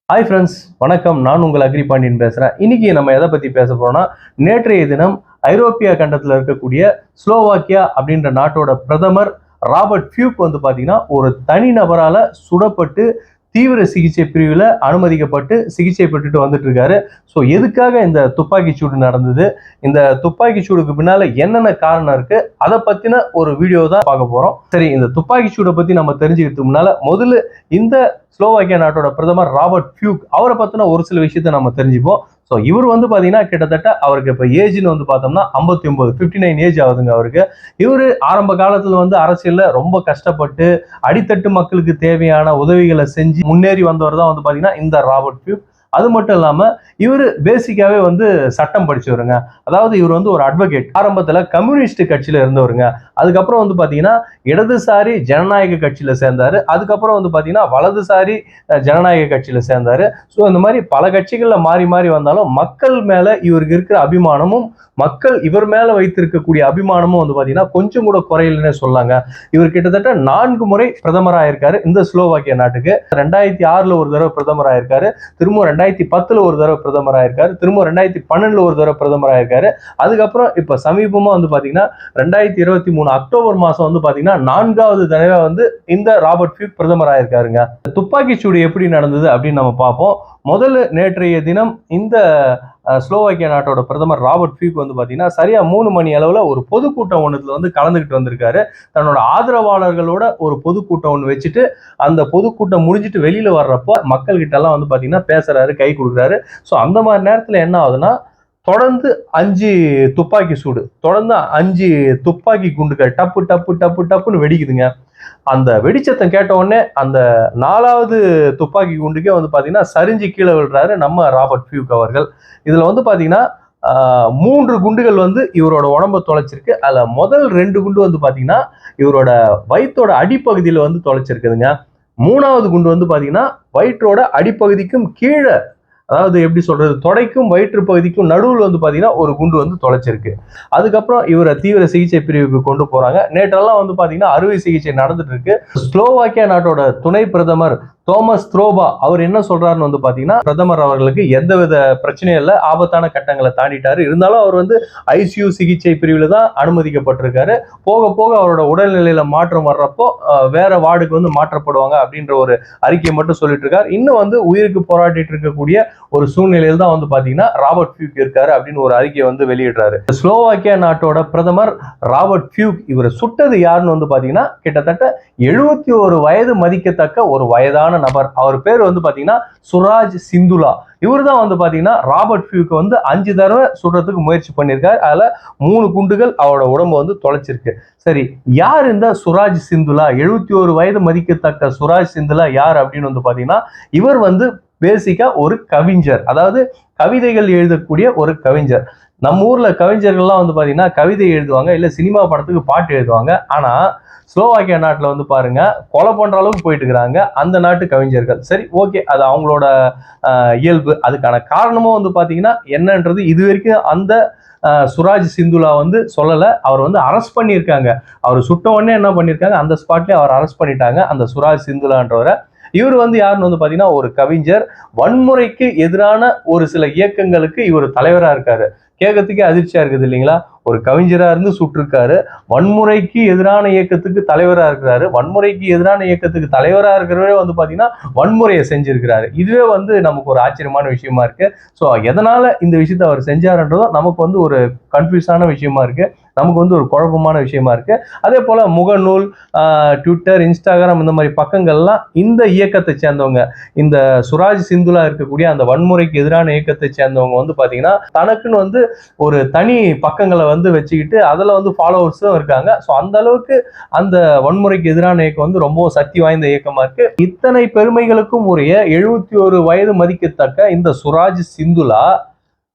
Hi friends, வணக்கம். நான் உங்கள் அக்ரி பாண்டியன் பேசுகிறேன். இன்னைக்கு நம்ம எதை பற்றி பேச போறோம்னா, நேற்றைய தினம் ஐரோப்பிய கண்டத்தில் இருக்கக்கூடிய ஸ்லோவாக்கியா அப்படின்ற நாட்டோட பிரதமர் ராபர்ட் ஃபியூக் வந்து பார்த்தீங்கன்னா ஒரு தனிநபரால் சுடப்பட்டு தீவிர சிகிச்சை பிரிவில் அனுமதிக்கப்பட்டு சிகிச்சை பெற்றுட்டு வந்துட்டு இருக்காரு. ஸோ எதுக்காக இந்த துப்பாக்கி சூடு நடந்தது, இந்த துப்பாக்கி சூடுக்கு பின்னால என்னென்ன காரணம் இருக்கு, அதை பத்தின ஒரு வீடியோ தான் பார்க்க போறோம். சரி, இந்த துப்பாக்கி சூடை பத்தி நம்ம தெரிஞ்சுக்கிறதுக்கு முன்னால முதல்ல இந்த ஸ்லோவாக்கியா நாட்டோட பிரதமர் ராபர்ட் ஃபியூக் அவரை பத்தின ஒரு சில விஷயத்தை நம்ம தெரிஞ்சுப்போம். ஸோ இவர் வந்து பாத்தீங்கன்னா கிட்டத்தட்ட அவருக்கு இப்போ ஏஜ்னு வந்து பார்த்தோம்னா 59 ஏஜ் ஆகுதுங்க அவருக்கு. இவர் ஆரம்ப காலத்துல வந்து அரசியல்ல ரொம்ப கஷ்டப்பட்டு அடித்தட்டு மக்களுக்கு தேவையான உதவிகளை செஞ்சு முன்னேறி வந்தவர் தான் வந்து பாத்தீங்கன்னா இந்த ராபர்ட் ஃபியூக். அது மட்டும் இல்லாம இவர் பேசிக்காவே வந்து சட்டம் படிச்சவருங்க. அதாவது இவர் வந்து ஒரு அட்வொகேட். ஆரம்பத்துல கம்யூனிஸ்ட் கட்சியில இருந்தவருங்க. அதுக்கப்புறம் வந்து பாத்தீங்கன்னா இடதுசாரி ஜனநாயக கட்சியில சேர்ந்தாரு. அதுக்கப்புறம் வந்து பாத்தீங்கன்னா வலதுசாரி ஜனநாயக கட்சியில சேர்ந்தாரு. ஸோ இந்த மாதிரி பல கட்சிகள்ல மாறி மாறி வந்தாலும் மக்கள் மேல இவருக்கு இருக்கிற அபிமானமும் மக்கள் இவர் மேல வைத்திருக்கக்கூடிய அபிமானமும் வந்து பாத்தீங்கன்னா கொஞ்சம் கூட குறையில்னே சொல்லாங்க. இவர் கிட்டத்தட்ட 4 முறை பிரதமர் ஆயிருக்காரு இந்த ஸ்லோவாக்கியா நாட்டுக்கு. 2006 ஒரு தடவை பிரதமர் ஆயிருக்காரு, திரும்ப 2010 ஒரு தடவை பிரதமர் ஆயிருக்காரு, திரும்ப 2012 ஒரு தடவை பிரதமர் ஆயிருக்காரு. அதுக்கப்புறம் இப்ப சமீபமா வந்து பாத்தீங்கன்னா 2023 அக்டோபர் மாசம் வந்து பாத்தீங்கன்னா 4வது தடவை வந்து இந்த ராபர்ட் ஃபியூக் பிரதமர் ஆயிருக்காருங்க. துப்பாக்கி சூடு எப்படி நடந்தது அப்படின்னு நம்ம பார்ப்போம். முதல்ல நேற்றைய தினம் இந்த ஸ்லோவாக்கியா நாட்டோட பிரதமர் ராபர்ட் ஃபியூக் வந்து பாத்தீங்கன்னா சரியா 3 மணி அளவுல ஒரு பொதுக்கூட்டம் ஒன்றுல வந்து கலந்துகிட்டு வந்திருக்காரு. தன்னோட ஆதரவாளர்களோட ஒரு பொதுக்கூட்டம் ஒன்று வச்சுட்டு அந்த பொதுக்கூட்டம் முடிஞ்சிட்டு வெளியில வர்றப்போ மக்கள் கிட்ட எல்லாம் வந்து பாத்தீங்கன்னா பேசுறாரு, கை கொடுக்குறாரு. ஸோ அந்த மாதிரி நேரத்துல என்ன ஆகுதுன்னா, தொடர்ந்து 5 துப்பாக்கி சூடு, தொடர்ந்து 5 துப்பாக்கி குண்டுகள் டப்பு டப்பு டப்பு டப்புன்னு வெடிக்குதுங்க. அந்த வெடிச்சத்தம் கேட்ட உடனே அந்த 4வது துப்பாக்கி குண்டுக்கே வந்து பாத்தீங்கன்னா சரிஞ்சு கீழே விழுறாரு நம்ம ராபர்ட் ஃபியூக் அவர்கள். இதுல வந்து பாத்தீங்கன்னா 3 குண்டுகள் வந்து இவரோட உடம்ப தொலைச்சிருக்கு. அதுல முதல் 2 குண்டு வந்து பாத்தீங்கன்னா இவரோட வயிற்றோட அடிப்பகுதியில வந்து தொலைச்சிருக்குதுங்க. 3வது குண்டு வந்து பாத்தீங்கன்னா வயிற்றோட அடிப்பகுதிக்கும் கீழே, அதாவது எப்படி சொல்றது, தொடைக்கும் வயிற்று பகுதிக்கும் நடுவில் வந்து பாத்தீங்கன்னா ஒரு குண்டு வந்து தொலைச்சிருக்கு. அதுக்கப்புறம் இவரை தீவிர சிகிச்சை பிரிவுக்கு கொண்டு போறாங்க. நேற்றெல்லாம் வந்து பாத்தீங்கன்னா அறுவை சிகிச்சை நடந்துட்டு இருக்கு. ஸ்லோவாக்கியா நாட்டோட துணை பிரதமர் தோமஸ் த்ரோபா அவர் என்ன சொல்றாருன்னு வந்து பாத்தீங்கன்னா, பிரதமர் அவர்களுக்கு எந்தவித பிரச்சனையும் இல்லை, ஆபத்தான கட்டங்களை தாண்டிட்டாரு, இருந்தாலும் அவர் வந்து ஐசியூ சிகிச்சை பிரிவில் தான் அனுமதிக்கப்பட்டிருக்காரு. போக போக அவரோட உடல்நிலையில மாற்றம் வர்றப்போ வேற வார்டுக்கு வந்து மாற்றப்படுவாங்க அப்படின்ற ஒரு அறிக்கையை மட்டும் சொல்லிட்டு இருக்காரு. இன்னும் வந்து உயிருக்கு போராடிட்டு இருக்கக்கூடிய ஒரு சூழ்நிலையில் தான் வந்து பாத்தீங்கன்னா ராபர்ட் ஃபியூக் இருக்காரு அப்படின்னு ஒரு அறிக்கையை வந்து வெளியிடுறாரு. ஸ்லோவாக்கியா நாட்டோட பிரதமர் ராபர்ட் ஃபியூக் இவரை சுட்டது யாருன்னு வந்து பாத்தீங்கன்னா கிட்டத்தட்ட 71 வயது மதிக்கத்தக்க ஒரு வயதான நபர். அவர் பேர் வந்து பாத்தீங்கன்னா சுராஜ் சிந்துலா. இவர் தான் வந்து பாத்தீங்கன்னா ராபர்ட் ஃபியூக் வந்து 5 தடவை சுடுறதுக்கு முயற்சி பண்ணியிருக்காரு. அதுல 3 குண்டுகள் அவரோட உடம்பு வந்து தொலைச்சிருக்கு. சரி, யார் இந்த சுராஜ் சிந்துலா? 71 வயது மதிக்கத்தக்க சுராஜ் சிந்துலா யார் அப்படின்னு வந்து பாத்தீங்கன்னா, இவர் வந்து பேசிக்கா ஒரு கவிஞர், அதாவது கவிதைகள் எழுதக்கூடிய ஒரு கவிஞர். நம்ம ஊர்ல கவிஞர்கள்லாம் வந்து பாத்தீங்கன்னா கவிதை எழுதுவாங்க, இல்ல சினிமா படத்துக்கு பாட்டு எழுதுவாங்க. ஆனா ஸ்லோவாக்கியா நாட்டுல வந்து பாருங்க, கொலை பண்ற அளவுக்கு போயிட்டு இருக்கிறாங்க அந்த நாட்டு கவிஞர்கள். சரி, ஓகே, அது அவங்களோட இயல்பு. அதுக்கான காரணமும் வந்து பாத்தீங்கன்னா என்னன்றது இது வரைக்கும் அந்த சுராஜ் சிந்துலா வந்து சொல்லல. அவர் வந்து அரெஸ்ட் பண்ணியிருக்காங்க. அவர் சுட்ட உடனே என்ன பண்ணிருக்காங்க, அந்த ஸ்பாட்லயே அவர் அரெஸ்ட் பண்ணிட்டாங்க அந்த சுராஜ் சிந்துலான்றவரை. இவர் வந்து யாருன்னு வந்து பாத்தீங்கன்னா ஒரு கவிஞர். வன்முறைக்கு எதிரான ஒரு சில இயக்கங்களுக்கு இவர் தலைவரா இருக்காரு. கேட்கறதுக்கே அதிர்ச்சியா இருக்குது இல்லைங்களா? ஒரு கவிஞரா இருந்து சுட்டிருக்காரு, வன்முறைக்கு எதிரான இயக்கத்துக்கு தலைவரா இருக்கிறாரு. வன்முறைக்கு எதிரான இயக்கத்துக்கு தலைவரா இருக்கிறவரே வந்து பாத்தீங்கன்னா வன்முறையை செஞ்சிருக்கிறாரு. இதுவே வந்து நமக்கு ஒரு ஆச்சரியமான விஷயமா இருக்கு. ஸோ எதனால இந்த விஷயத்த அவர் செஞ்சாருன்றதும் நமக்கு வந்து ஒரு கன்ஃபியூஸான விஷயமா இருக்கு, நமக்கு வந்து ஒரு குழப்பமான விஷயமா இருக்கு. அதே போல முகநூல், ட்விட்டர், இன்ஸ்டாகிராம் இந்த மாதிரி பக்கங்கள்லாம் இந்த இயக்கத்தை சேர்ந்தவங்க, இந்த சுராஜ் சிந்துலா இருக்கக்கூடிய அந்த வன்முறைக்கு எதிரான இயக்கத்தை சேர்ந்தவங்க வந்து பாத்தீங்கன்னா தனக்குன்னு வந்து ஒரு தனி பக்கங்களை வந்து வச்சுக்கிட்டு அதுல வந்து ஃபாலோவர்ஸும் இருக்காங்க. ஸோ அந்த அளவுக்கு அந்த வன்முறைக்கு எதிரான இயக்கம் வந்து ரொம்ப சக்தி வாய்ந்த இயக்கமா இருக்கு. இத்தனை பெருமைகளுக்கும் உரிய 71 வயது மதிக்கத்தக்க இந்த சுராஜ் சிந்துலா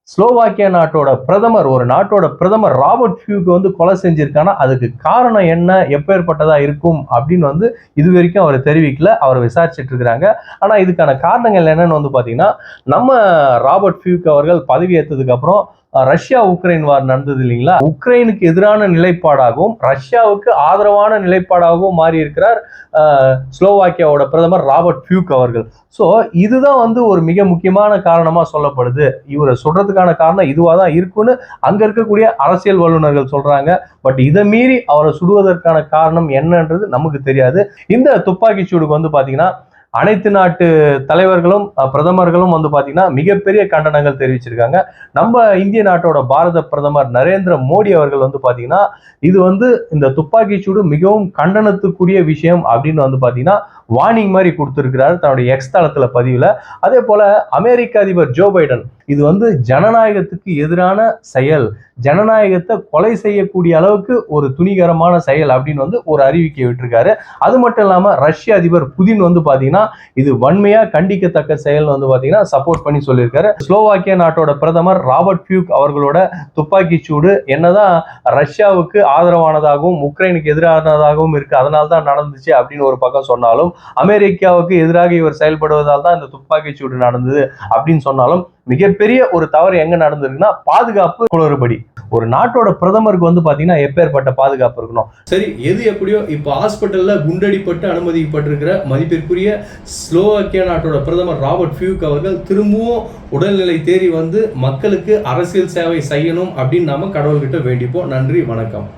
ஸ்லோவாக்கியா நாட்டோட பிரதமர், ஒரு நாட்டோட பிரதமர் ராபர்ட் ஃபியூக் வந்து கொலை செஞ்சிருக்கானா அதுக்கு காரணம் என்ன, எப்பேற்பட்டதா இருக்கும் அப்படின்னு வந்து இது வரைக்கும் அவர் தெரிவிக்கல. அவர் விசாரிச்சுட்டு இருக்கிறாங்க. ஆனா இதுக்கான காரணங்கள் என்னன்னு வந்து பாத்தீங்கன்னா, நம்ம ராபர்ட் ஃபியூக் அவர்கள் பதவி ஏற்றதுக்கு அப்புறம் ரஷ்யா உக்ரைன் வார் நடந்தது இல்லைங்களா, உக்ரைனுக்கு எதிரான நிலைப்பாடாகவும் ரஷ்யாவுக்கு ஆதரவான நிலைப்பாடாகவும் மாறி இருக்கிறார் ஸ்லோவாக்கியாவோட பிரதமர் ராபர்ட் ஃபியூக் அவர்கள். ஸோ இதுதான் வந்து ஒரு மிக முக்கியமான காரணமா சொல்லப்படுது. இவரை சொல்றதுக்கான காரணம் இதுவா தான் இருக்குன்னு அங்க இருக்கக்கூடிய அரசியல் வல்லுநர்கள் சொல்றாங்க. பட் இதை மீறி அவரை சுடுவதற்கான காரணம் என்னன்றது நமக்கு தெரியாது. இந்த துப்பாக்கி சூடுக்கு வந்து பாத்தீங்கன்னா அனைத்து நாட்டு தலைவர்களும் பிரதமர்களும் வந்து பாத்தீங்கன்னா மிகப்பெரிய கண்டனங்கள் தெரிவிச்சிருக்காங்க. நம்ம இந்திய நாட்டோட பாரத பிரதமர் நரேந்திர மோடி அவர்கள் வந்து பாத்தீங்கன்னா இது வந்து இந்த துப்பாக்கி சூடு மிகவும் கண்டனத்துக்குரிய விஷயம் அப்படின்னு வந்து பாத்தீங்கன்னா வார்னிங் மாதிரி கொடுத்திருக்கிறாரு தன்னுடைய எக்ஸ் தளத்துல பதிவுல. அதே போல அமெரிக்க அதிபர் ஜோ பைடன் இது வந்து ஜனநாயகத்துக்கு எதிரான செயல், ஜனநாயகத்தை கொலை செய்யக்கூடிய அளவுக்கு ஒரு துணிகரமான செயல் அப்படின்னு வந்து ஒரு அறிவிக்கை விட்டிருக்காரு. அது மட்டும் இல்லாம ரஷ்ய அதிபர் புதின் வந்து பாத்தீங்கன்னா இது வன்மையா கண்டிக்கத்தக்க செயல் வந்து பாத்தீங்கன்னா சப்போர்ட் பண்ணி சொல்லியிருக்காரு. ஸ்லோவாக்கியா நாட்டோட பிரதமர் ராபர்ட் ஃபியூக் அவர்களோட துப்பாக்கி சூடு என்னதான் ரஷ்யாவுக்கு ஆதரவானதாகவும் உக்ரைனுக்கு எதிரானதாகவும் இருக்கு, அதனால தான் நடந்துச்சு அப்படின்னு ஒரு பக்கம் சொன்னாலும், அமெரிக்காவுக்கு எதிராக இவர் செயல்படுவதால் தான் இந்த துப்பாக்கி சூடு நடந்தது அப்படின்னு சொன்னாலும், மிகப்பெரிய ஒரு தவறு எங்க நடந்திருக்குன்னா பாதுகாப்பு குளறுபடி. ஒரு நாட்டோட பிரதமருக்கு வந்து பாத்தீங்கன்னா எப்பேற்பட்ட பாதுகாப்பு இருக்கணும். சரி, எது எப்படியோ இப்ப ஹாஸ்பிட்டல்ல குண்டடிப்பட்டு அனுமதிக்கப்பட்டிருக்கிற மதிப்பிற்குரிய ஸ்லோவாக்கியா நாட்டோட பிரதமர் ராபர்ட் ஃபியூக் அவர்கள் திரும்பவும் உடல்நிலை தேறி வந்து மக்களுக்கு அரசியல் சேவை செய்யணும் அப்படின்னு நாம கடவுள்கிட்ட வேண்டிப்போம். நன்றி, வணக்கம்.